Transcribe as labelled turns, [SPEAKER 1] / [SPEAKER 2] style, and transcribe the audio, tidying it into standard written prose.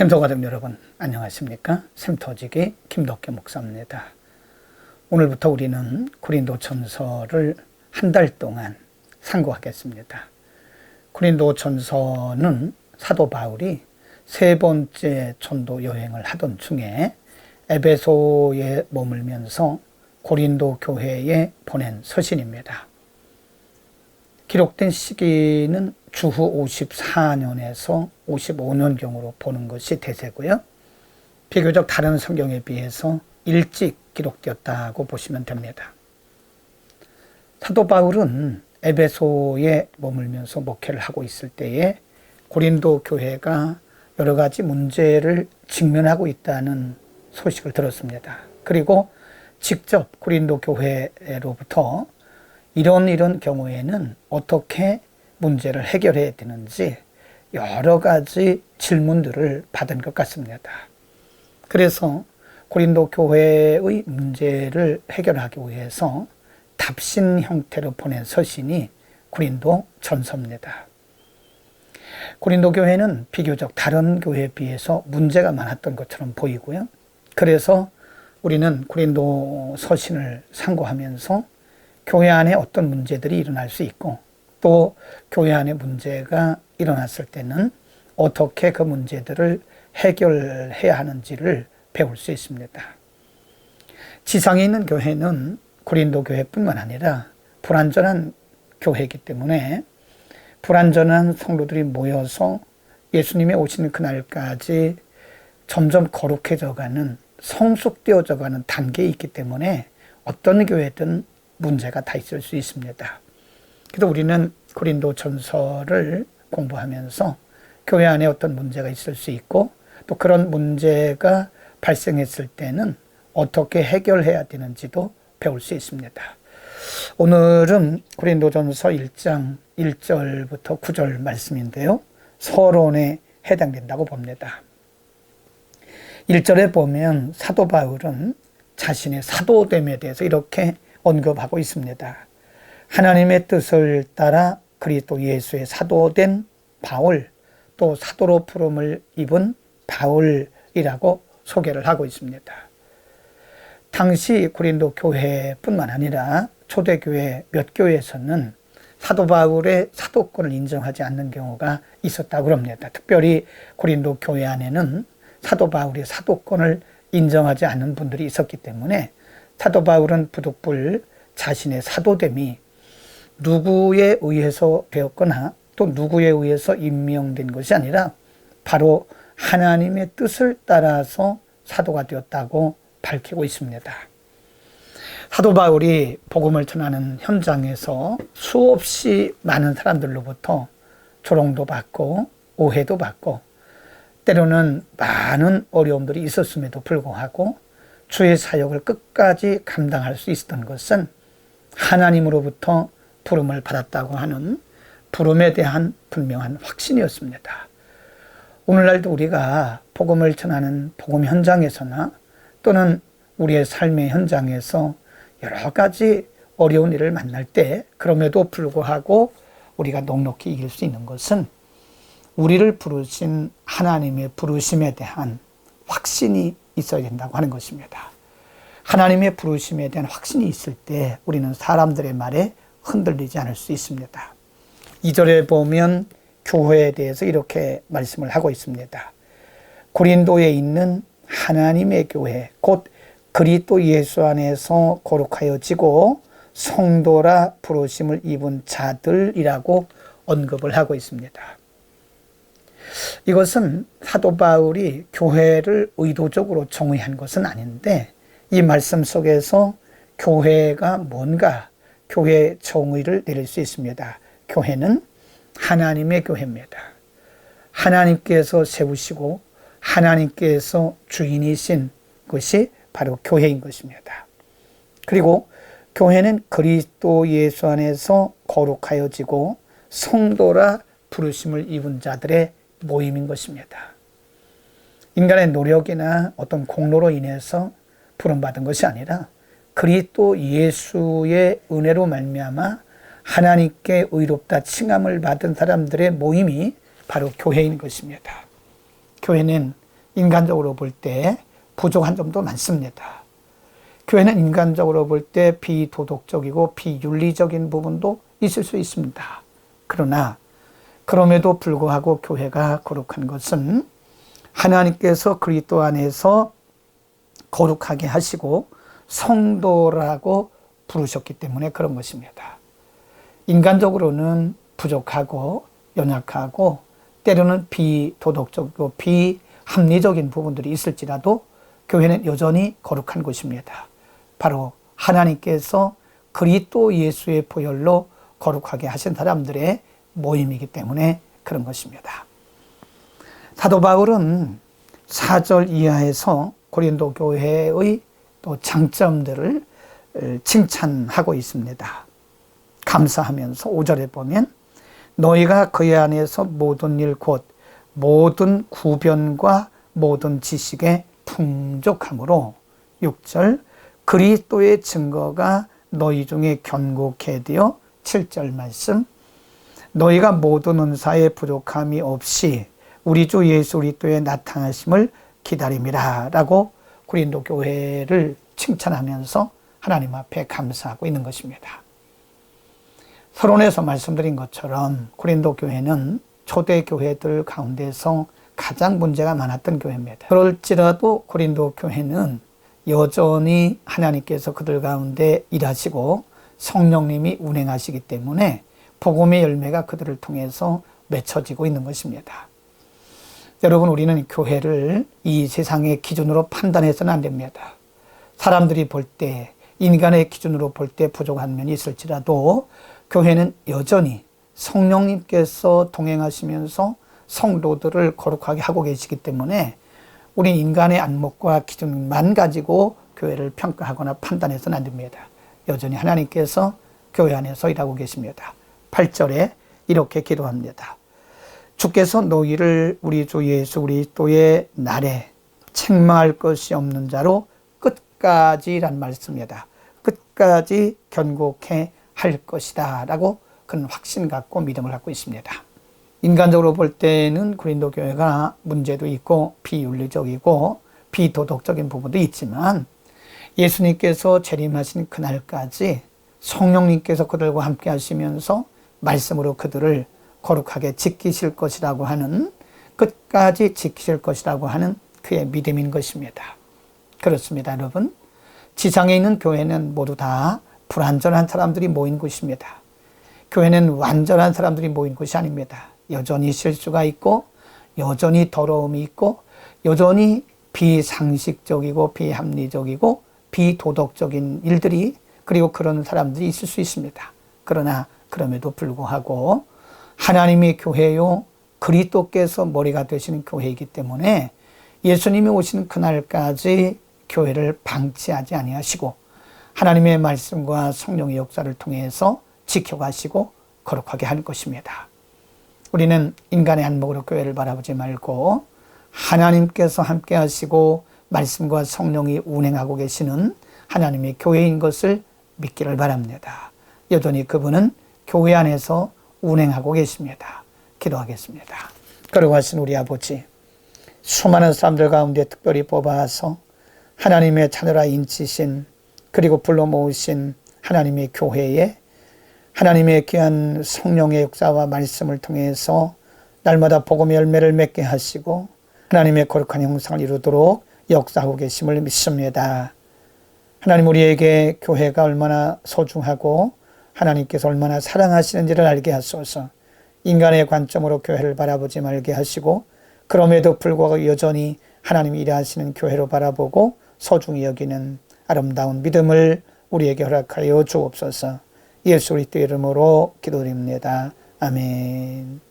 [SPEAKER 1] 샘터 가족 여러분 안녕하십니까? 샘터지기 김덕계 목사입니다. 오늘부터 우리는 고린도전서를 한 달 동안 상고하겠습니다. 고린도전서는 사도 바울이 세 번째 전도 여행을 하던 중에 에베소에 머물면서 고린도 교회에 보낸 서신입니다. 기록된 시기는 주후 54년에서 55년경으로 보는 것이 대세고요. 비교적 다른 성경에 비해서 일찍 기록되었다고 보시면 됩니다. 사도 바울은 에베소에 머물면서 목회를 하고 있을 때에 고린도 교회가 여러 가지 문제를 직면하고 있다는 소식을 들었습니다. 그리고 직접 고린도 교회로부터 이런 경우에는 어떻게 문제를 해결해야 되는지 여러 가지 질문들을 받은 것 같습니다. 그래서 고린도 교회의 문제를 해결하기 위해서 답신 형태로 보낸 서신이 고린도 전서입니다. 고린도 교회는 비교적 다른 교회에 비해서 문제가 많았던 것처럼 보이고요. 그래서 우리는 고린도 서신을 상고하면서 교회 안에 어떤 문제들이 일어날 수 있고 또 교회 안에 문제가 일어났을 때는 어떻게 그 문제들을 해결해야 하는지를 배울 수 있습니다. 지상에 있는 교회는 고린도 교회뿐만 아니라 불완전한 교회이기 때문에 불완전한 성도들이 모여서 예수님의 오시는 그날까지 점점 거룩해져가는 성숙되어져가는 단계에 있기 때문에 어떤 교회든 문제가 다 있을 수 있습니다. 그래서 우리는 고린도 전서를 공부하면서 교회 안에 어떤 문제가 있을 수 있고 또 그런 문제가 발생했을 때는 어떻게 해결해야 되는지도 배울 수 있습니다. 오늘은 고린도전서 1장 1절부터 9절 말씀인데요. 서론에 해당된다고 봅니다. 1절에 보면 사도 바울은 자신의 사도됨에 대해서 이렇게 언급하고 있습니다. 하나님의 뜻을 따라 그리스도 예수의 사도된 바울, 또 사도로 부름을 입은 바울이라고 소개를 하고 있습니다. 당시 고린도 교회뿐만 아니라 초대교회 몇 교회에서는 사도 바울의 사도권을 인정하지 않는 경우가 있었다고 합니다. 특별히 고린도 교회 안에는 사도 바울의 사도권을 인정하지 않는 분들이 있었기 때문에 사도 바울은 부득불 자신의 사도됨이 누구에 의해서 되었거나 또 누구에 의해서 임명된 것이 아니라 바로 하나님의 뜻을 따라서 사도가 되었다고 밝히고 있습니다. 사도 바울이 복음을 전하는 현장에서 수없이 많은 사람들로부터 조롱도 받고 오해도 받고 때로는 많은 어려움들이 있었음에도 불구하고 주의 사역을 끝까지 감당할 수 있었던 것은 하나님으로부터 부름을 받았다고 하는 부름에 대한 분명한 확신이었습니다. 오늘날도 우리가 복음을 전하는 복음 현장에서나 또는 우리의 삶의 현장에서 여러 가지 어려운 일을 만날 때 그럼에도 불구하고 우리가 넉넉히 이길 수 있는 것은 우리를 부르신 하나님의 부르심에 대한 확신이 있어야 된다고 하는 것입니다. 하나님의 부르심에 대한 확신이 있을 때 우리는 사람들의 말에 흔들리지 않을 수 있습니다. 2절에 보면 교회에 대해서 이렇게 말씀을 하고 있습니다. 고린도에 있는 하나님의 교회, 곧 그리스도 예수 안에서 거룩하여지고 성도라 부르심을 입은 자들이라고 언급을 하고 있습니다. 이것은 사도 바울이 교회를 의도적으로 정의한 것은 아닌데 이 말씀 속에서 교회가 뭔가 교회의 정의를 내릴 수 있습니다. 교회는 하나님의 교회입니다. 하나님께서 세우시고 하나님께서 주인이신 것이 바로 교회인 것입니다. 그리고 교회는 그리스도 예수 안에서 거룩하여지고 성도라 부르심을 입은 자들의 모임인 것입니다. 인간의 노력이나 어떤 공로로 인해서 부름받은 것이 아니라 그리스도 예수의 은혜로 말미암아 하나님께 의롭다 칭함을 받은 사람들의 모임이 바로 교회인 것입니다. 교회는 인간적으로 볼 때 부족한 점도 많습니다. 교회는 인간적으로 볼 때 비도덕적이고 비윤리적인 부분도 있을 수 있습니다. 그러나 그럼에도 불구하고 교회가 거룩한 것은 하나님께서 그리스도 안에서 거룩하게 하시고 성도라고 부르셨기 때문에 그런 것입니다. 인간적으로는 부족하고 연약하고 때로는 비도덕적이고 비합리적인 부분들이 있을지라도 교회는 여전히 거룩한 곳입니다. 바로 하나님께서 그리스도 예수의 보혈로 거룩하게 하신 사람들의 모임이기 때문에 그런 것입니다. 사도 바울은 4절 이하에서 고린도 교회의 또 장점들을 칭찬하고 있습니다. 감사하면서 5절에 보면 너희가 그의 안에서 모든 일 곧 모든 구변과 모든 지식에 풍족함으로 6절 그리스도의 증거가 너희 중에 견고케 되어 7절 말씀 너희가 모든 은사에 부족함이 없이 우리 주 예수 그리스도의 나타나심을 기다림이라 라고 고린도 교회를 칭찬하면서 하나님 앞에 감사하고 있는 것입니다. 서론에서 말씀드린 것처럼 고린도 교회는 초대 교회들 가운데서 가장 문제가 많았던 교회입니다. 그럴지라도 고린도 교회는 여전히 하나님께서 그들 가운데 일하시고 성령님이 운행하시기 때문에 복음의 열매가 그들을 통해서 맺혀지고 있는 것입니다. 여러분, 우리는 교회를 이 세상의 기준으로 판단해서는 안 됩니다. 사람들이 볼 때, 인간의 기준으로 볼 때 부족한 면이 있을지라도 교회는 여전히 성령님께서 동행하시면서 성도들을 거룩하게 하고 계시기 때문에 우리 인간의 안목과 기준만 가지고 교회를 평가하거나 판단해서는 안 됩니다. 여전히 하나님께서 교회 안에서 일하고 계십니다. 8절에 이렇게 기도합니다. 주께서 너희를 우리 주 예수 그리스도의 날에 책망할 것이 없는 자로 끝까지란 말씀입니다. 끝까지 견고케 할 것이다 라고 그런 확신 갖고 믿음을 갖고 있습니다. 인간적으로 볼 때는 고린도 교회가 문제도 있고 비윤리적이고 비도덕적인 부분도 있지만 예수님께서 재림하신 그날까지 성령님께서 그들과 함께 하시면서 말씀으로 그들을 거룩하게 지키실 것이라고 하는 끝까지 지키실 것이라고 하는 그의 믿음인 것입니다. 그렇습니다, 여러분. 지상에 있는 교회는 모두 다 불완전한 사람들이 모인 곳입니다. 교회는 완전한 사람들이 모인 곳이 아닙니다. 여전히 실수가 있고 여전히 더러움이 있고 여전히 비상식적이고 비합리적이고 비도덕적인 일들이 그리고 그런 사람들이 있을 수 있습니다. 그러나 그럼에도 불구하고 하나님의 교회요 그리스도께서 머리가 되시는 교회이기 때문에 예수님이 오시는 그날까지 교회를 방치하지 아니하시고 하나님의 말씀과 성령의 역사를 통해서 지켜가시고 거룩하게 할 것입니다. 우리는 인간의 안목으로 교회를 바라보지 말고 하나님께서 함께 하시고 말씀과 성령이 운행하고 계시는 하나님의 교회인 것을 믿기를 바랍니다. 여전히 그분은 교회 안에서 운행하고 계십니다. 기도하겠습니다. 거룩하신 우리 아버지, 수많은 사람들 가운데 특별히 뽑아서 하나님의 자녀라 인치신 그리고 불러 모으신 하나님의 교회에 하나님의 귀한 성령의 역사와 말씀을 통해서 날마다 복음의 열매를 맺게 하시고 하나님의 거룩한 형상을 이루도록 역사하고 계심을 믿습니다. 하나님, 우리에게 교회가 얼마나 소중하고 하나님께서 얼마나 사랑하시는지를 알게 하소서. 인간의 관점으로 교회를 바라보지 말게 하시고 그럼에도 불구하고 여전히 하나님이 일하시는 교회로 바라보고 소중히 여기는 아름다운 믿음을 우리에게 허락하여 주옵소서. 예수 그리스도의 이름으로 기도드립니다. 아멘.